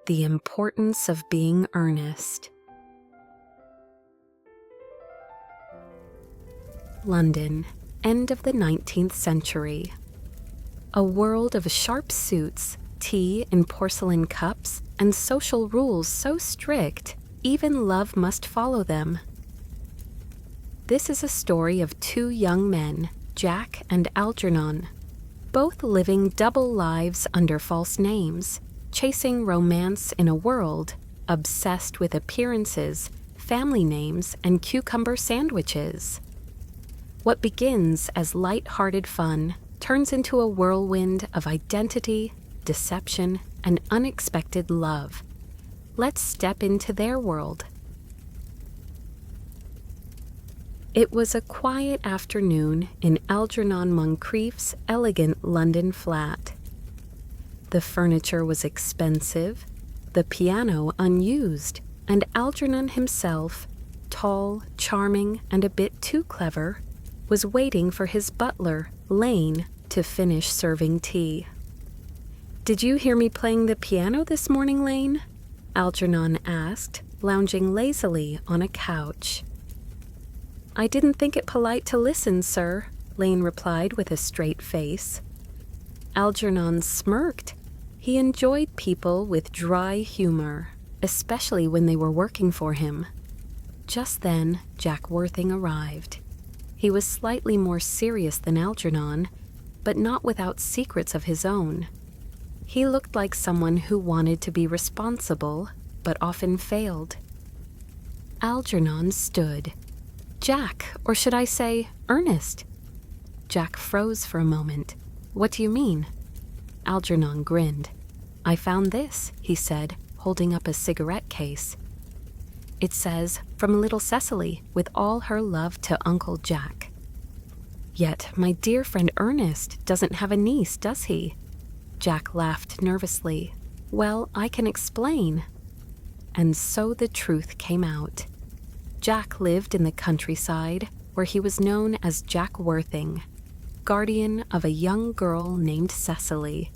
The Importance of Being Earnest. London, end of the 19th century. A world of sharp suits, tea in porcelain cups, and social rules so strict, even love must follow them. This is a story of two young men, Jack and Algernon, both living double lives under false names, chasing romance in a world obsessed with appearances, family names, and cucumber sandwiches. What begins as light-hearted fun turns into a whirlwind of identity, deception, and unexpected love. Let's step into their world. It was a quiet afternoon in Algernon Moncrief's elegant London flat. The furniture was expensive, the piano unused, and Algernon himself, tall, charming, and a bit too clever, was waiting for his butler, Lane, to finish serving tea. "Did you hear me playing the piano this morning, Lane?" Algernon asked, lounging lazily on a couch. "I didn't think it polite to listen, sir," Lane replied with a straight face. Algernon smirked. He enjoyed people with dry humor, especially when they were working for him. Just then, Jack Worthing arrived. He was slightly more serious than Algernon, but not without secrets of his own. He looked like someone who wanted to be responsible, but often failed. Algernon stood. "Jack, or should I say, Ernest?" Jack froze for a moment. "What do you mean?" Algernon grinned. "I found this," he said, holding up a cigarette case. "It says, 'From little Cecily, with all her love to Uncle Jack.'" "Yet my dear friend Ernest doesn't have a niece, does he?" Jack laughed nervously. "Well, I can explain." And so the truth came out. Jack lived in the countryside, where he was known as Jack Worthing, guardian of a young girl named Cecily.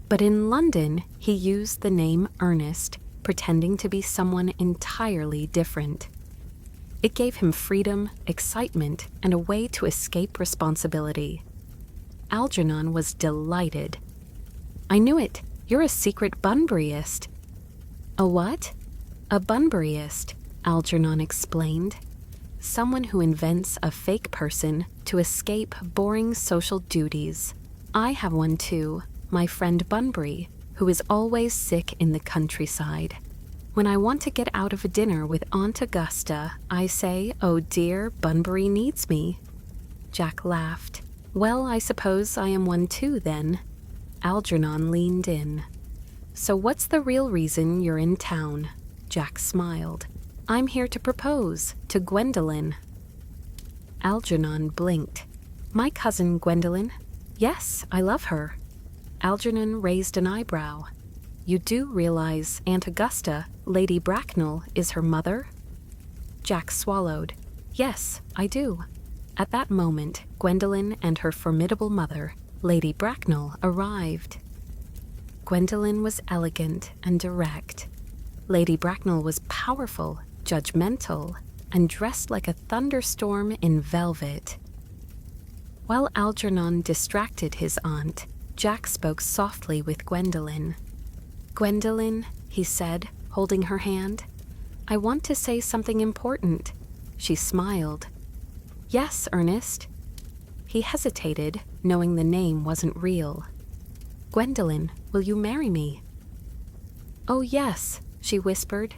But in London, he used the name Ernest, pretending to be someone entirely different. It gave him freedom, excitement, and a way to escape responsibility. Algernon was delighted. "I knew it. You're a secret Bunburyist." "A what?" "A Bunburyist," Algernon explained. "Someone who invents a fake person to escape boring social duties. I have one too, my friend Bunbury, who is always sick in the countryside. When I want to get out of a dinner with Aunt Augusta, I say, 'Oh dear, Bunbury needs me.'" Jack laughed. "Well, I suppose I am one too, then." Algernon leaned in. "So what's the real reason you're in town?" Jack smiled. "I'm here to propose to Gwendolen." Algernon blinked. "My cousin Gwendolen? Yes, I love her." Algernon raised an eyebrow. "You do realize Aunt Augusta, Lady Bracknell, is her mother?" Jack swallowed. "Yes, I do." At that moment, Gwendolen and her formidable mother, Lady Bracknell, arrived. Gwendolen was elegant and direct. Lady Bracknell was powerful, judgmental, and dressed like a thunderstorm in velvet. While Algernon distracted his aunt, Jack spoke softly with Gwendolen. "Gwendolen," he said, holding her hand, "I want to say something important." She smiled. "Yes, Ernest." He hesitated, knowing the name wasn't real. "Gwendolen, will you marry me?" "Oh, yes," she whispered.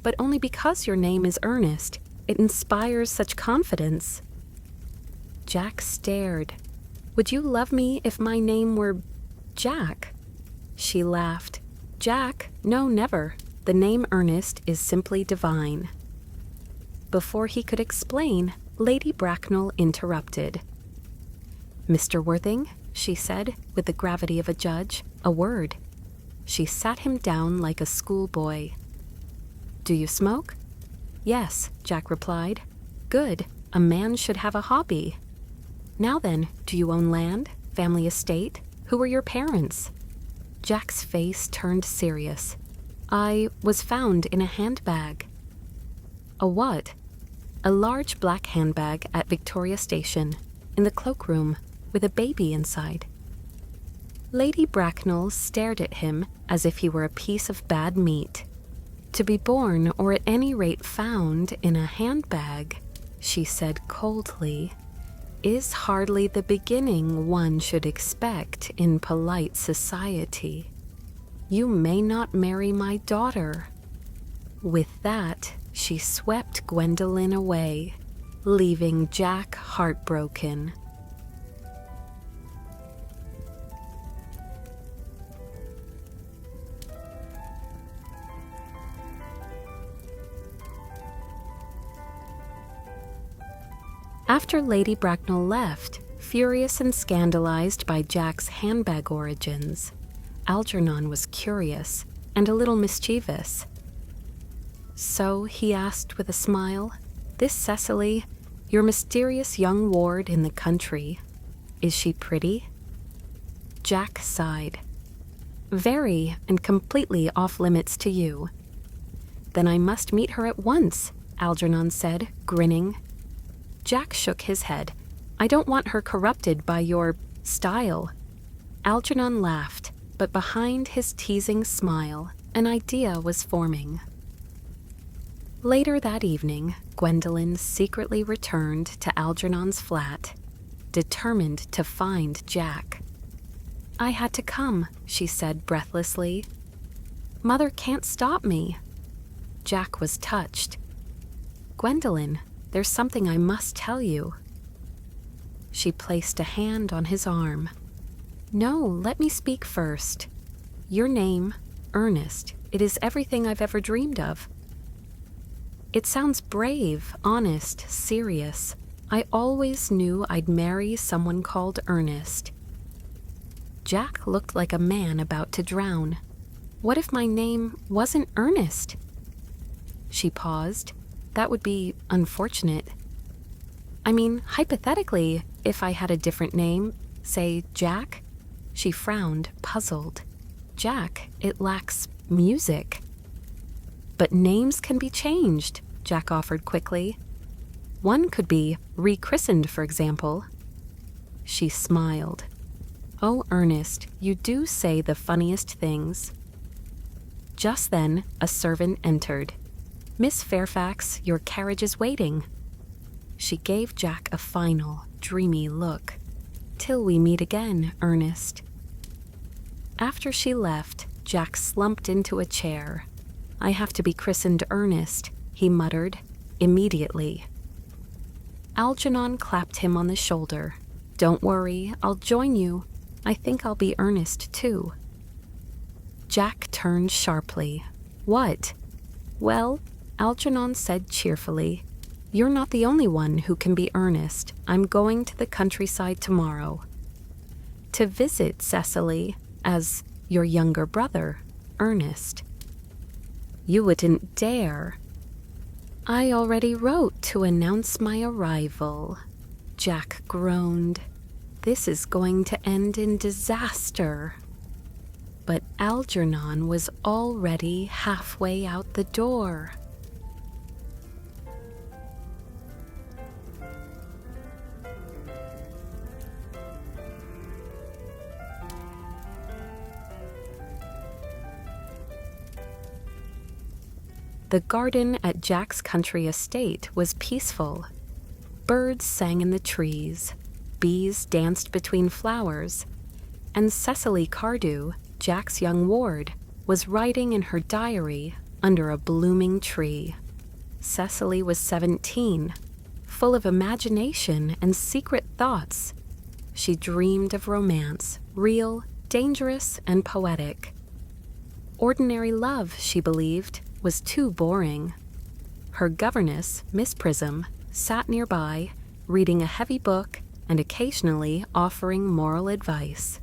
"But only because your name is Ernest. It inspires such confidence." Jack stared. "Would you love me if my name were Jack?" She laughed. "Jack? No, never. The name Ernest is simply divine." Before he could explain, Lady Bracknell interrupted. "Mr. Worthing," she said, with the gravity of a judge, "a word." She sat him down like a schoolboy. "Do you smoke?" "Yes," Jack replied. "Good. A man should have a hobby." "Now then, do you own land, family estate? Who are your parents?" Jack's face turned serious. I was found in a handbag. A what? A large black handbag at Victoria Station, in the cloakroom, with a baby inside. Lady Bracknell stared at him as if he were a piece of bad meat. To be born, or at any rate found, in a handbag, she said coldly, is hardly the beginning one should expect in polite society. You may not marry my daughter. With that, she swept Gwendolen away, leaving Jack heartbroken. After Lady Bracknell left, furious and scandalized by Jack's handbag origins, Algernon was curious and a little mischievous. So he asked with a smile, "This Cecily, your mysterious young ward in the country, is she pretty?" Jack sighed. "Very, and completely off limits to you." "Then I must meet her at once," Algernon said, grinning. Jack shook his head. "I don't want her corrupted by your style." Algernon laughed, but behind his teasing smile, an idea was forming. Later that evening, Gwendolen secretly returned to Algernon's flat, determined to find Jack. "I had to come," she said breathlessly. "Mother can't stop me." Jack was touched. "Gwendolen, there's something I must tell you." She placed a hand on his arm. "No, let me speak first. Your name, Ernest, it is everything I've ever dreamed of." "It sounds brave, honest, serious. I always knew I'd marry someone called Ernest." Jack looked like a man about to drown. "What if my name wasn't Ernest?" She paused. "That would be unfortunate." "I mean, hypothetically, if I had a different name, say Jack?" She frowned, puzzled. "Jack, it lacks music." "But names can be changed," Jack offered quickly. "One could be rechristened, for example." She smiled. "Oh, Ernest, you do say the funniest things." Just then, a servant entered. "Miss Fairfax, your carriage is waiting." She gave Jack a final, dreamy look. "Till we meet again, Ernest." After she left, Jack slumped into a chair. "I have to be christened Ernest," he muttered, immediately. Algernon clapped him on the shoulder. "Don't worry, I'll join you. I think I'll be Ernest, too." Jack turned sharply. "What?" "Well," Algernon said cheerfully, "you're not the only one who can be Ernest. I'm going to the countryside tomorrow." "To visit Cecily, as your younger brother, Ernest." "You wouldn't dare." "I already wrote to announce my arrival." Jack groaned. "This is going to end in disaster." But Algernon was already halfway out the door. The garden at Jack's country estate was peaceful. Birds sang in the trees, bees danced between flowers, and Cecily Cardew, Jack's young ward, was writing in her diary under a blooming tree. Cecily was 17, full of imagination and secret thoughts. She dreamed of romance, real, dangerous, and poetic. Ordinary love, she believed, was too boring. Her governess, Miss Prism, sat nearby, reading a heavy book and occasionally offering moral advice.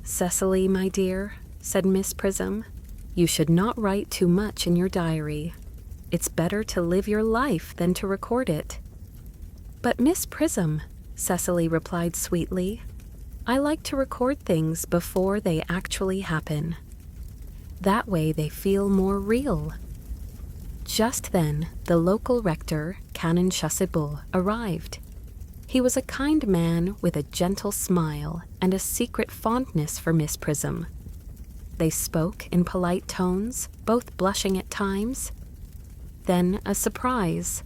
"Cecily, my dear," said Miss Prism, "you should not write too much in your diary. It's better to live your life than to record it." "But Miss Prism," Cecily replied sweetly, "I like to record things before they actually happen." That way they feel more real. Just then, the local rector, Canon Chasuble, arrived. He was a kind man with a gentle smile and a secret fondness for Miss Prism. They spoke in polite tones, both blushing at times. Then a surprise.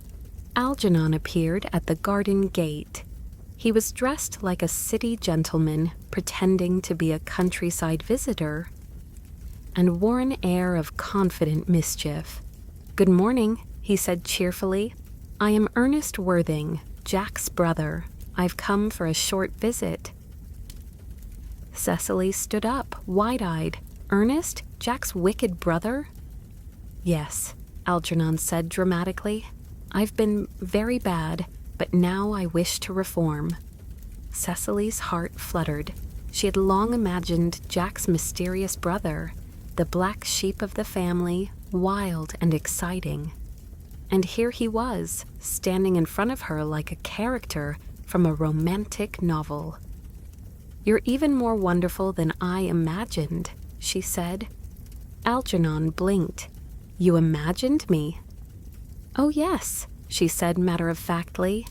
Algernon appeared at the garden gate. He was dressed like a city gentleman, pretending to be a countryside visitor, and wore an air of confident mischief. "Good morning," he said cheerfully. "I am Ernest Worthing, Jack's brother. I've come for a short visit." Cecily stood up, wide-eyed. "Ernest, Jack's wicked brother?" "Yes," Algernon said dramatically. "I've been very bad, but now I wish to reform." Cecily's heart fluttered. She had long imagined Jack's mysterious brother, the black sheep of the family, wild and exciting. And here he was, standing in front of her like a character from a romantic novel. "You're even more wonderful than I imagined," she said. Algernon blinked. "You imagined me?" "Oh, yes," she said matter-of-factly.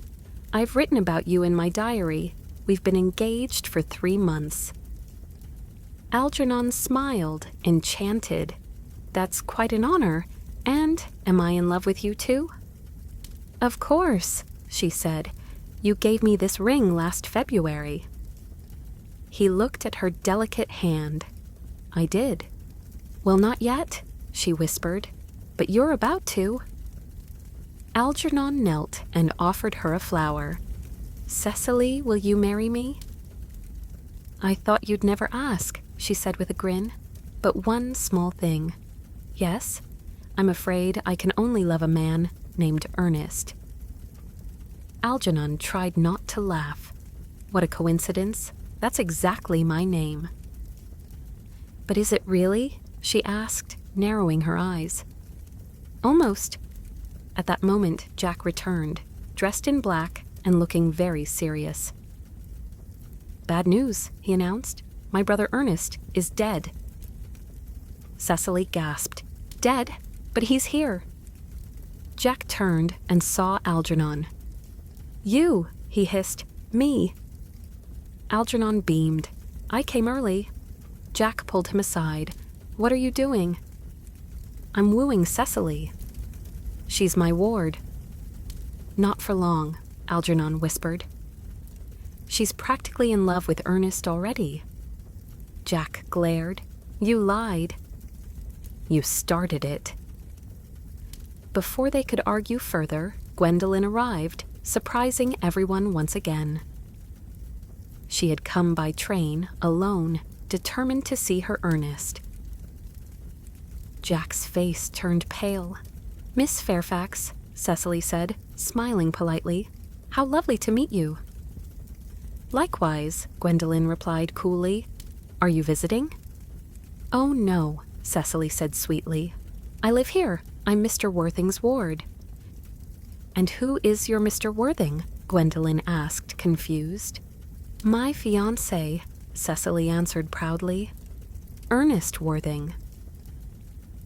"I've written about you in my diary. We've been engaged for 3 months." Algernon smiled, enchanted. "That's quite an honor. And am I in love with you too?" "Of course," she said. "You gave me this ring last February." He looked at her delicate hand. "I did." "Well, not yet," she whispered. "But you're about to." Algernon knelt and offered her a flower. "Cecily, will you marry me?" "I thought you'd never ask," she said with a grin. "But one small thing." "Yes? I'm afraid I can only love a man named Ernest." Algernon tried not to laugh. "What a coincidence. That's exactly my name." "But is it really?" she asked, narrowing her eyes. "Almost." At that moment, Jack returned, dressed in black and looking very serious. "Bad news," he announced. "My brother Ernest is dead." Cecily gasped. "Dead? But he's here." Jack turned and saw Algernon. "You," he hissed. "Me." Algernon beamed. "I came early." Jack pulled him aside. "What are you doing?" "I'm wooing Cecily." "She's my ward." "Not for long," Algernon whispered. "She's practically in love with Ernest already." Jack glared. "You lied." "You started it." Before they could argue further, Gwendolen arrived, surprising everyone once again. She had come by train, alone, determined to see her Ernest. Jack's face turned pale. "Miss Fairfax," Cecily said, smiling politely. "How lovely to meet you." "Likewise," Gwendolen replied coolly. "Are you visiting?" "Oh, no," Cecily said sweetly. "I live here. I'm Mr. Worthing's ward." "And who is your Mr. Worthing?" Gwendolen asked, confused. "My fiancé," Cecily answered proudly. "Ernest Worthing."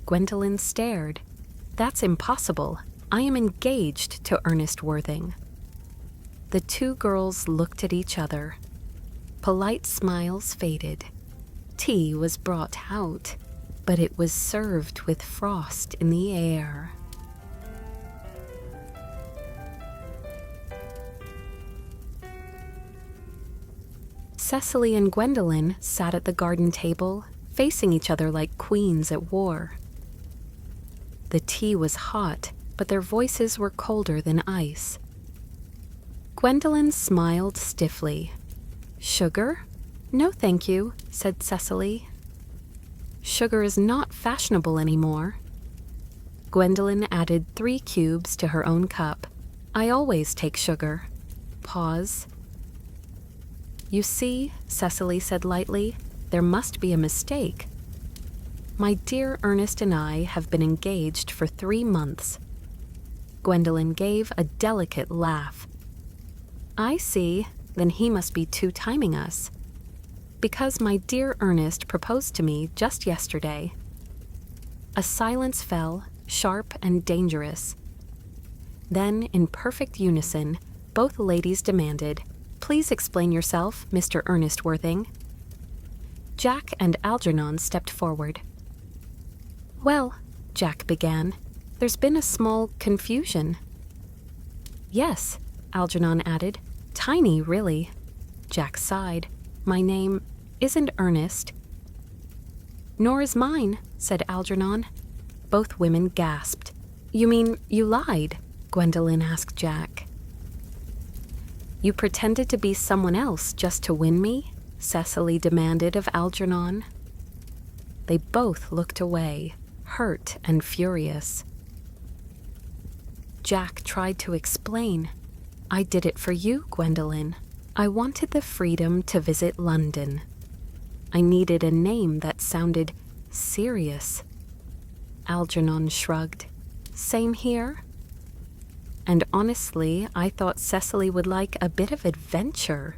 Gwendolen stared. "That's impossible. I am engaged to Ernest Worthing." The two girls looked at each other. Polite smiles faded. Tea was brought out, but it was served with frost in the air. Cecily and Gwendolen sat at the garden table, facing each other like queens at war. The tea was hot, but their voices were colder than ice. Gwendolen smiled stiffly. "Sugar? No, thank you," said Cecily. "Sugar is not fashionable anymore." Gwendolen added 3 cubes to her own cup. "I always take sugar." Pause. "You see," Cecily said lightly, "there must be a mistake. My dear Ernest and I have been engaged for 3 months." Gwendolen gave a delicate laugh. "I see. Then he must be two-timing us. Because my dear Ernest proposed to me just yesterday." A silence fell, sharp and dangerous. Then, in perfect unison, both ladies demanded, "Please explain yourself, Mr. Ernest Worthing." Jack and Algernon stepped forward. "Well," Jack began, "there's been a small confusion." "Yes," Algernon added, "tiny, really." Jack sighed. "My name isn't Ernest." "Nor is mine," said Algernon. Both women gasped. "You mean you lied?" Gwendolen asked Jack. "You pretended to be someone else just to win me?" Cecily demanded of Algernon. They both looked away, hurt and furious. Jack tried to explain. "I did it for you, Gwendolen. I wanted the freedom to visit London. I needed a name that sounded serious." Algernon shrugged. "Same here. And honestly, I thought Cecily would like a bit of adventure."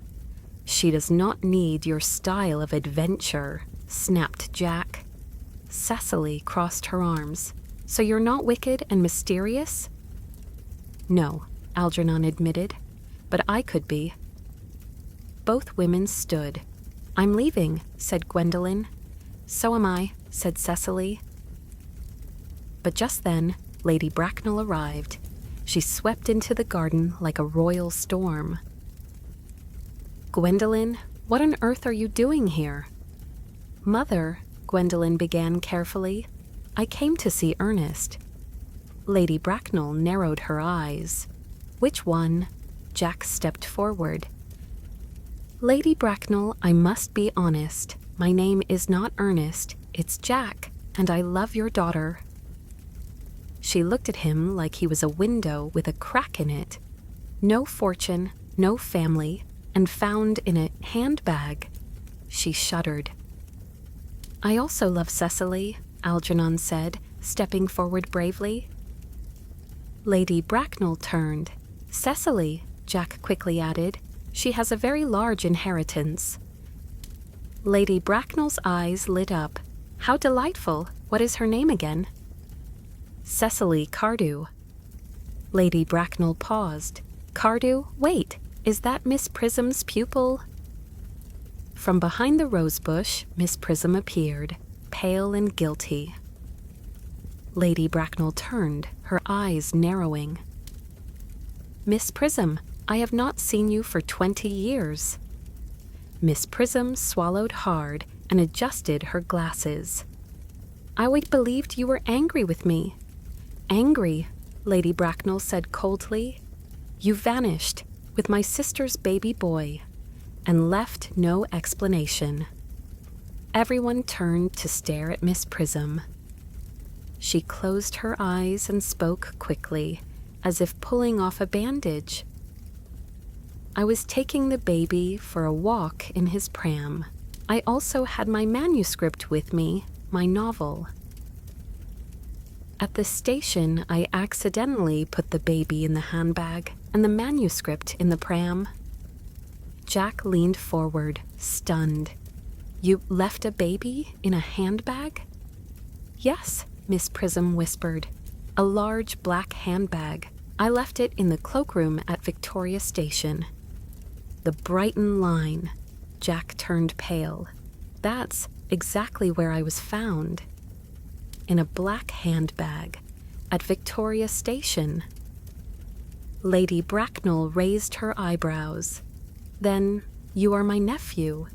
"She does not need your style of adventure," snapped Jack. Cecily crossed her arms. "So you're not wicked and mysterious?" "No," Algernon admitted, "but I could be." Both women stood. "I'm leaving," said Gwendolen. "So am I," said Cecily. But just then, Lady Bracknell arrived. She swept into the garden like a royal storm. "Gwendolen, what on earth are you doing here?" "Mother," Gwendolen began carefully, "I came to see Ernest." Lady Bracknell narrowed her eyes. "Which one?" Jack stepped forward. "Lady Bracknell, I must be honest. My name is not Ernest, it's Jack, and I love your daughter." She looked at him like he was a window with a crack in it. No fortune, no family, and found in a handbag. She shuddered. "I also love Cecily," Algernon said, stepping forward bravely. Lady Bracknell turned. "Cecily," Jack quickly added. "She has a very large inheritance." Lady Bracknell's eyes lit up. "How delightful! What is her name again?" "Cecily Cardew." Lady Bracknell paused. "Cardew? Wait, is that Miss Prism's pupil?" From behind the rosebush, Miss Prism appeared, pale and guilty. Lady Bracknell turned, her eyes narrowing. "Miss Prism, I have not seen you for 20 years." Miss Prism swallowed hard and adjusted her glasses. "I always believed you were angry with me." "Angry," Lady Bracknell said coldly. "You vanished with my sister's baby boy and left no explanation." Everyone turned to stare at Miss Prism. She closed her eyes and spoke quickly, as if pulling off a bandage. "I was taking the baby for a walk in his pram. I also had my manuscript with me, my novel. At the station, I accidentally put the baby in the handbag and the manuscript in the pram." Jack leaned forward, stunned. "You left a baby in a handbag?" "Yes," Miss Prism whispered. "A large black handbag. I left it in the cloakroom at Victoria Station." The Brighton line. Jack turned pale. "That's exactly where I was found. In a black handbag at Victoria Station." Lady Bracknell raised her eyebrows. "Then you are my nephew."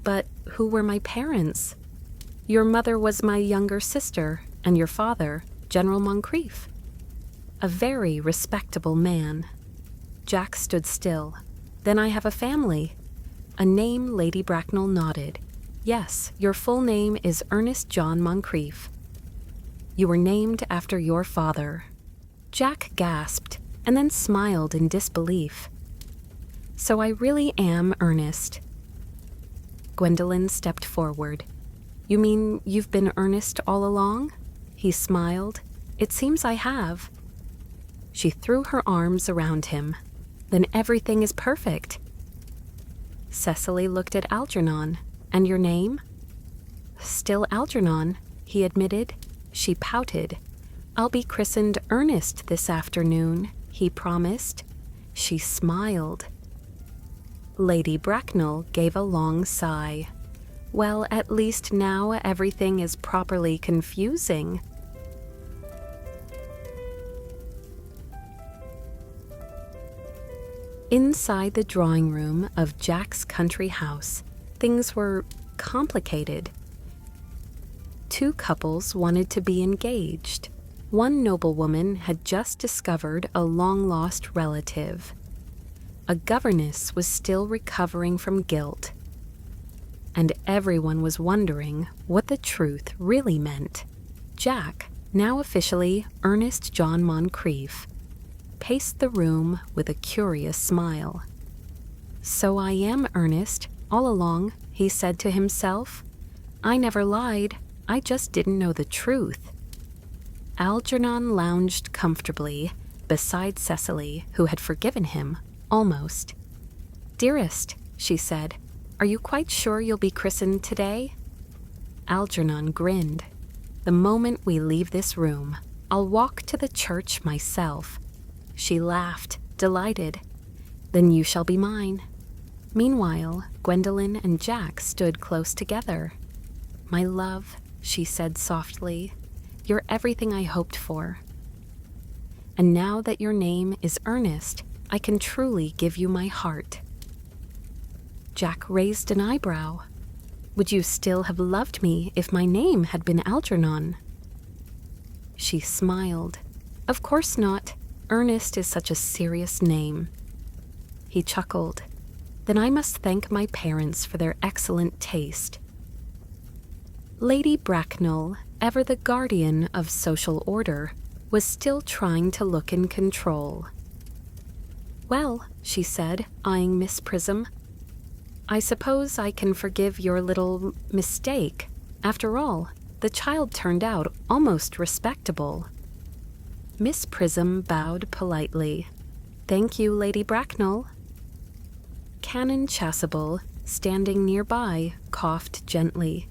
"But who were my parents?" "Your mother was my younger sister, and your father, General Moncrief. A very respectable man." Jack stood still. "Then I have a family." A name Lady Bracknell nodded. "Yes, your full name is Ernest John Moncrief. You were named after your father." Jack gasped, and then smiled in disbelief. "So I really am Ernest." Gwendolen stepped forward. "You mean you've been Ernest all along?" He smiled. "It seems I have." She threw her arms around him. "Then everything is perfect." Cecily looked at Algernon. "And your name?" "Still Algernon," he admitted. She pouted. "I'll be christened Ernest this afternoon," he promised. She smiled. Lady Bracknell gave a long sigh. "Well, at least now everything is properly confusing." Inside the drawing room of Jack's country house, things were complicated. Two couples wanted to be engaged. One noblewoman had just discovered a long-lost relative. A governess was still recovering from guilt. And everyone was wondering what the truth really meant. Jack, now officially Ernest John Moncrief, paced the room with a curious smile. "So I am Ernest, all along," he said to himself. "I never lied, I just didn't know the truth." Algernon lounged comfortably beside Cecily, who had forgiven him, almost. "Dearest," she said, "are you quite sure you'll be christened today?" Algernon grinned. "The moment we leave this room, I'll walk to the church myself." She laughed, delighted. "Then you shall be mine." Meanwhile, Gwendolen and Jack stood close together. "My love," she said softly, "you're everything I hoped for. And now that your name is Ernest, I can truly give you my heart." Jack raised an eyebrow. "Would you still have loved me if my name had been Algernon?" She smiled. "Of course not. Ernest is such a serious name." He chuckled. "Then I must thank my parents for their excellent taste." Lady Bracknell, ever the guardian of social order, was still trying to look in control. "Well," she said, eyeing Miss Prism, "I suppose I can forgive your little mistake. After all, the child turned out almost respectable." Miss Prism bowed politely. "Thank you, Lady Bracknell." Canon Chasuble, standing nearby, coughed gently.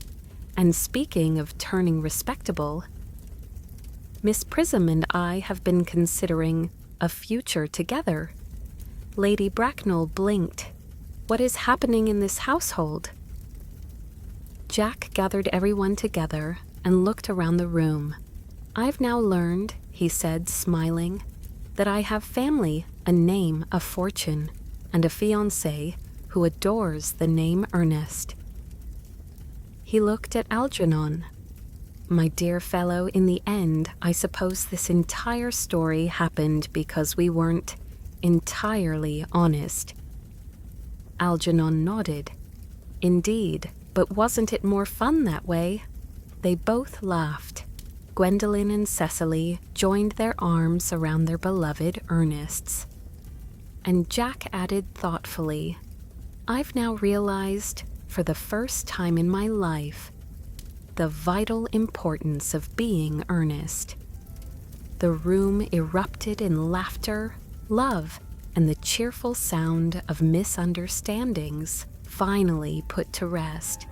And speaking of turning respectable, Miss Prism and I have been considering a future together. Lady Bracknell blinked. "What is happening in this household?" Jack gathered everyone together and looked around the room. "I've now learned," he said, smiling, "that I have family, a name, a fortune, and a fiancé who adores the name Ernest." He looked at Algernon. "My dear fellow, in the end, I suppose this entire story happened because we weren't entirely honest." Algernon nodded. "Indeed, but wasn't it more fun that way?" They both laughed. Gwendolen and Cecily joined their arms around their beloved Ernests. And Jack added thoughtfully, "I've now realized, for the first time in my life, the vital importance of being earnest." The room erupted in laughter, love, and the cheerful sound of misunderstandings finally put to rest.